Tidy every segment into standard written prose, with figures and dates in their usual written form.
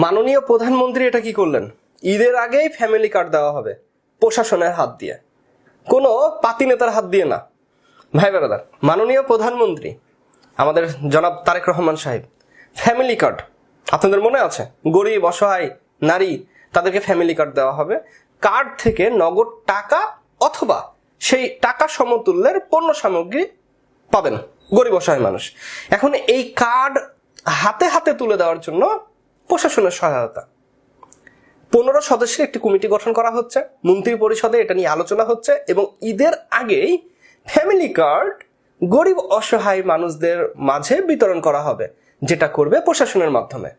মাননীয় প্রধানমন্ত্রী এটা কি করলেন? ঈদের আগেই ফ্যামিলি কার্ড দেওয়া হবে প্রশাসনের হাত দিয়ে, কোনো পাতি নেতার হাত দিয়ে না। ভাই ব্রাদার, মাননীয় প্রধানমন্ত্রী আমাদের জনাব তারেক রহমান সাহেব ফ্যামিলি কার্ড, আপনাদের মনে আছে, গরিব অসহায় নারী তাদেরকে ফ্যামিলি কার্ড দেওয়া হবে। কার্ড থেকে নগদ টাকা অথবা সেই টাকা সমতুল্যের পণ্য সামগ্রী পাবেন গরিব অসহায় মানুষ। এখন এই কার্ড হাতে হাতে তুলে দেওয়ার জন্য প্রশাসনের সহায়তা, 15 সদস্যের একটি কমিটি গঠন করা হচ্ছে, মন্ত্রী পরিষদে এটা নিয়ে আলোচনা হচ্ছে এবং ঈদের আগেই ফ্যামিলি কার্ড গরিব অসহায় মানুষদের মাঝে বিতরণ করা হবে, যেটা করবে প্রশাসনের মাধ্যমে।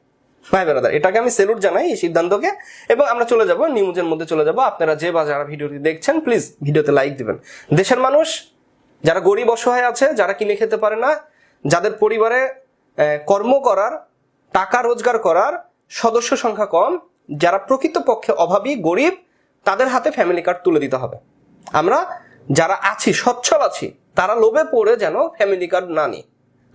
ভাই ব্রাদার, এটাকে আমি সেলুট জানাই এই সিদ্ধান্তকে। এবং আমরা চলে যাব নিউজের মধ্যে চলে যাব। আপনারা যে বা যারা ভিডিওটি দেখছেন প্লিজ ভিডিওতে লাইক দিবেন। দেশের মানুষ যারা গরিব অসহায় আছে, যারা কিনে খেতে পারে না, যাদের পরিবারে কর্ম করার, টাকা রোজগার করার সদস্য সংখ্যা কম, যারা প্রকৃতপক্ষে অভাবী গরিব, তাদের হাতে ফ্যামিলি কার্ড তুলে দিতে হবে। আমরা যারা আছি, সচ্ছল আছি, তারা লোভে পড়ে যেন ফ্যামিলি কার্ড না নিই।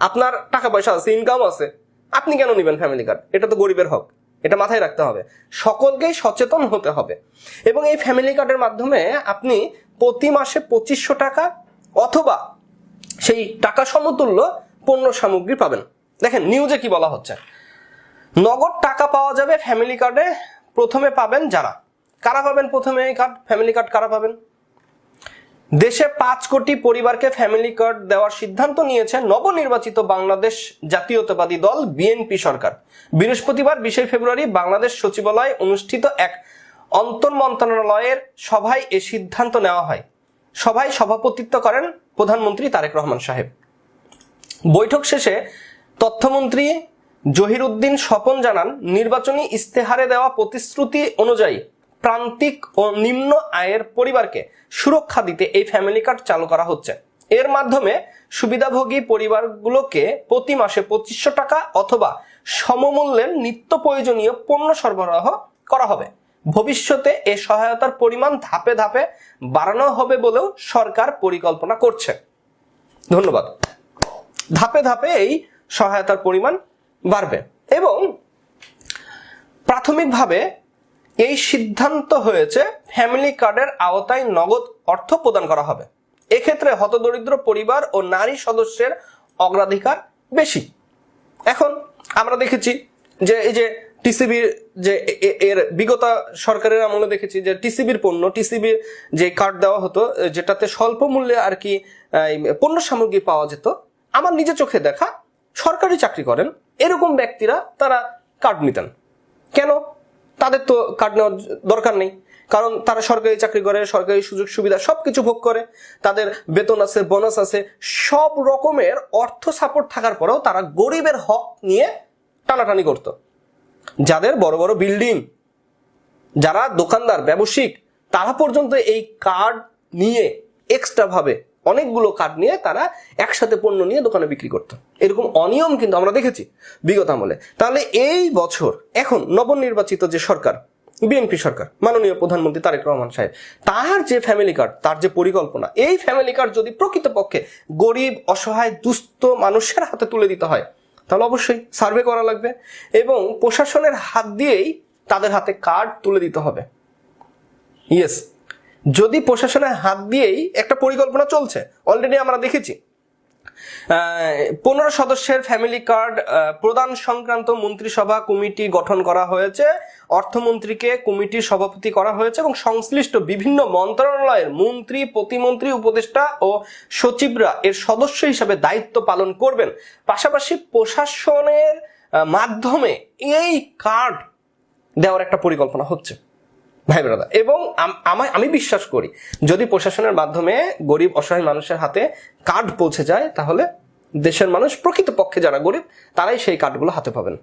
আপনার টাকা পয়সা আছে, ইনকাম আছে, আপনি কেন নেবেন ফ্যামিলি কার্ড? এটা তো গরিবের হক, এটা মাথায় রাখতে হবে। সকলকেই সচেতন হতে হবে এবং এই ফ্যামিলি কার্ডের মাধ্যমে আপনি প্রতি মাসে 2500 টাকা অথবা সেই টাকা সমতুল্য পণ্য সামগ্রী পাবেন। দেখেন নিউজে কি বলা হচ্ছে, নগদ টাকা পাওয়া যাবে ফ্যামিলি কার্ডে। প্রথমে পাবেন যারা, কারা পাবেন প্রথমে এই কার্ড, ফ্যামিলি কার্ড কারা পাবেন? দেশে 5 কোটি পরিবারকে ফ্যামিলি কার্ড দেওয়ার সিদ্ধান্ত নিয়েছে নবনির্বাচিত বাংলাদেশ জাতীয়তাবাদী দল বিএনপি সরকার। বৃহস্পতিবার 20 ফেব্রুয়ারি বাংলাদেশ সচিবালয়ে অনুষ্ঠিত এক অন্তর মন্ত্রণালয়ের সভায় এ সিদ্ধান্ত নেওয়া হয়। সভায় সভাপতিত্ব করেন প্রধানমন্ত্রী তারেক রহমান সাহেব। বৈঠক শেষে তথ্যমন্ত্রী জহিরুদ্দিন স্বপন জানান, নির্বাচনী ইস্তেহারে দেওয়া প্রতিশ্রুতি অনুযায়ী প্রান্তিক ও নিম্ন আয়ের পরিবারকে সুরক্ষা দিতে এই ফ্যামিলি কার্ড চালু করা হচ্ছে। এর মাধ্যমে সুবিধাভোগী পরিবারগুলোকে প্রতি মাসে 2500 টাকা অথবা সমমূল্যের নিত্য প্রয়োজনীয় পণ্য সরবরাহ করা হবে। ভবিষ্যতে এই সহায়তার পরিমাণ ধাপে ধাপে বাড়ানো হবে বলেও সরকার পরিকল্পনা করছে। ধন্যবাদ। ধাপে ধাপে এই সহায়তার পরিমাণ বাড়বে এবং প্রাথমিকভাবে এই সিদ্ধান্ত হয়েছে ফ্যামিলি কার্ডের আওতায় নগদ অর্থ প্রদান করা হবে। এক্ষেত্রে হতদরিদ্র পরিবার ও নারী সদস্যের অগ্রাধিকার বেশি। এখন আমরা দেখেছি যে এই যে টিসিবির যে এর বিগত সরকারের আমলে দেখেছি যে টিসিবির পণ্য, টিসিবির যে কার্ড দেওয়া হতো, যেটাতে স্বল্প মূল্যে আর কি পণ্য সামগ্রী পাওয়া যেত। আমার নিজে চোখে দেখা সরকারি চাকরি করেন এরকম ব্যক্তিরা তারা কার্ড নিতেন। কেন? তাদের তো কার্ড নেওয়ার দরকার নেই, কারণ তারা সরকারি চাকরি করে, সরকারি সুযোগ সুবিধা সবকিছু ভোগ করে, তাদের বেতন আছে, বোনাস আছে, সব রকমের অর্থ সাপোর্ট থাকার পরেও তারা গরিবের হক নিয়ে টানাটানি করত। যাদের বড় বড় বিল্ডিং, যারা দোকানদার ব্যবসায়িক, তারা পর্যন্ত এই কার্ড নিয়ে এক্সট্রা ভাবে অনেকগুলো কার্ড নিয়ে তারা একসাথে পণ্য নিয়ে দোকানে বিক্রি করতো। এরকম অনিয়ম কিন্তু আমরা দেখেছি বিগত আমলে। তাহলে এই বছর এখন নবনির্বাচিত যে সরকার, বিএনপি সরকার, মাননীয় প্রধানমন্ত্রী তারেক রহমান সাহেব, তার যে ফ্যামিলি কার্ড, তার যে পরিকল্পনা, এই ফ্যামিলি কার্ড যদি প্রকৃতপক্ষে গরিব অসহায় দুস্থ মানুষের হাতে তুলে দিতে হয়, তাহলে অবশ্যই সার্ভে করা লাগবে এবং প্রশাসনের হাত দিয়েই তাদের হাতে কার্ড তুলে দিতে হবে। ইয়েস, যদি প্রশাসনের হাত দিয়েই একটা পরিকল্পনা চলছে, অলরেডি আমরা দেখেছি 15 সদস্যের ফ্যামিলি কার্ড প্রদান সংক্রান্ত মন্ত্রিসভা কমিটি গঠন করা হয়েছে, অর্থমন্ত্রীকে কমিটির সভাপতি করা হয়েছে এবং সংশ্লিষ্ট বিভিন্ন মন্ত্রণালয়ের মন্ত্রী, প্রতিমন্ত্রী, উপদেষ্টা ও সচিবরা এর সদস্য হিসাবে দায়িত্ব পালন করবেন। পাশাপাশি প্রশাসনের মাধ্যমে এই কার্ড দেওয়ার একটা পরিকল্পনা হচ্ছে ভাই ব্রাদার। এবং আমি বিশ্বাস করি যদি প্রশাসনের মাধ্যমে গরিব অসহায় মানুষের হাতে কার্ড পৌঁছে যায়, তাহলে দেশের মানুষ প্রকৃতপক্ষে যারা গরিব তারাই সেই কার্ডগুলো হাতে পাবেন।